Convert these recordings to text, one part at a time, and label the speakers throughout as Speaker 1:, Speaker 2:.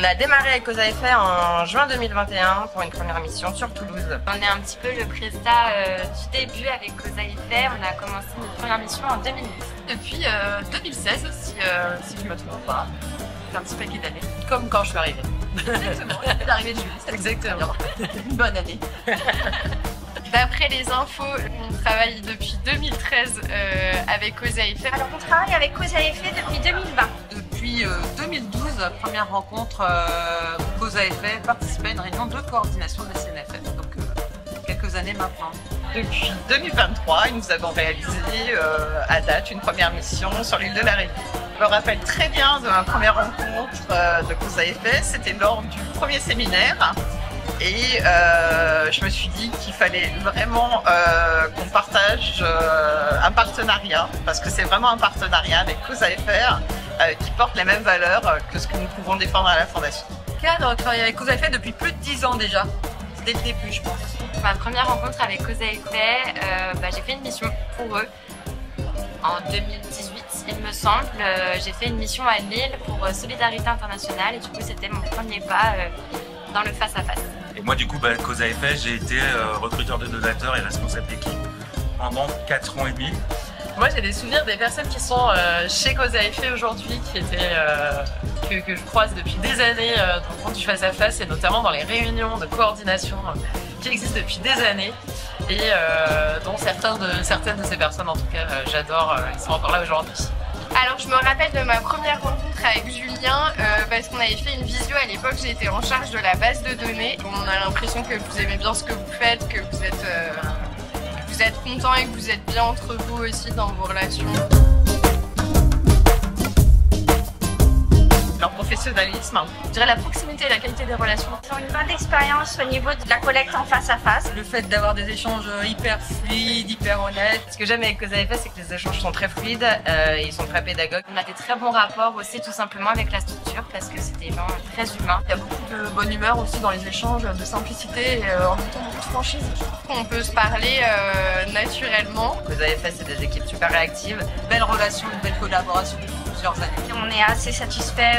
Speaker 1: On a démarré avec Cause à effet en juin 2021 pour une première mission sur Toulouse.
Speaker 2: On est un petit peu le prestat du début avec Cause à effet. On a commencé notre première mission en 2010.
Speaker 3: Depuis 2016, si je ne me trompe pas. C'est un petit paquet d'années.
Speaker 1: Comme quand je suis arrivée.
Speaker 3: Exactement, l'arrivée de Julie, c'est
Speaker 1: Exactement.
Speaker 3: une bonne année.
Speaker 2: D'après les infos, on travaille depuis 2013 avec Cause à effet.
Speaker 4: Alors on travaille avec Cause à effet depuis 2020.
Speaker 5: Depuis 2012, première rencontre Cause à effet, participer à une réunion de coordination de la CNFF, donc quelques années maintenant.
Speaker 1: Depuis 2023, nous avons réalisé à date une première mission sur l'île de la Réunion. Je me rappelle très bien de ma première rencontre de Cause à effet, c'était lors du premier séminaire. Et je me suis dit qu'il fallait vraiment qu'on partage un partenariat, parce que c'est vraiment un partenariat avec Cause à effet qui porte les mêmes valeurs que ce que nous pouvons défendre à la Fondation.
Speaker 3: On travaille avec Cause à effet depuis plus de 10 ans déjà. Dès le début, je pense.
Speaker 2: Ma première rencontre avec Cause à effet, j'ai fait une mission pour eux en 2018, il me semble. J'ai fait une mission à Lille pour Solidarité Internationale et du coup c'était mon premier pas dans le face-à-face.
Speaker 6: Et moi du coup, Cause à effet, j'ai été recruteur de donateurs et responsable d'équipe pendant 4 ans et demi.
Speaker 3: Moi j'ai des souvenirs des personnes qui sont chez Cause à effet aujourd'hui, qui étaient que je croise depuis des années dans le monde du face-à-face et notamment dans les réunions de coordination qui existent depuis des années et dont certaines de ces personnes en tout cas j'adore, ils sont encore là aujourd'hui.
Speaker 2: Alors je me rappelle de ma première rencontre avec Julien parce qu'on avait fait une visio à l'époque, j'étais en charge de la base de données. On a l'impression que vous aimez bien ce que vous faites, que vous êtes content et que vous êtes bien entre vous aussi dans vos relations.
Speaker 1: Leur professionnalisme.
Speaker 3: Je dirais la proximité et la qualité des relations.
Speaker 4: Ils ont une bonne expérience au niveau de la collecte en face à face.
Speaker 3: Le fait d'avoir des échanges hyper fluides, hyper honnêtes.
Speaker 1: Ce que j'aime avec Cause à effet, c'est que les échanges sont très fluides, ils sont très pédagogues.
Speaker 2: On a des très bons rapports aussi tout simplement avec la structure parce que c'est des gens très humains.
Speaker 3: Il y a beaucoup de bonne humeur aussi dans les échanges, de simplicité et en même temps beaucoup de franchise.
Speaker 2: On peut se parler naturellement.
Speaker 1: Cause à effet, c'est des équipes super réactives.
Speaker 5: Belle relation, une belle collaboration depuis plusieurs années.
Speaker 4: Et on est assez satisfait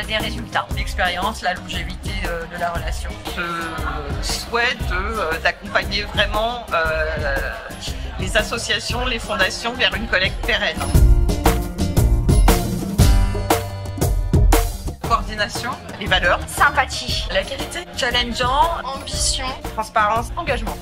Speaker 4: des résultats.
Speaker 3: L'expérience, la longévité de la relation.
Speaker 1: Je souhaite d'accompagner vraiment les associations, les fondations vers une collecte pérenne. Coordination, les valeurs,
Speaker 4: Sympathie.
Speaker 3: La qualité, challengeant,
Speaker 2: Ambition.
Speaker 1: transparence,
Speaker 3: engagement.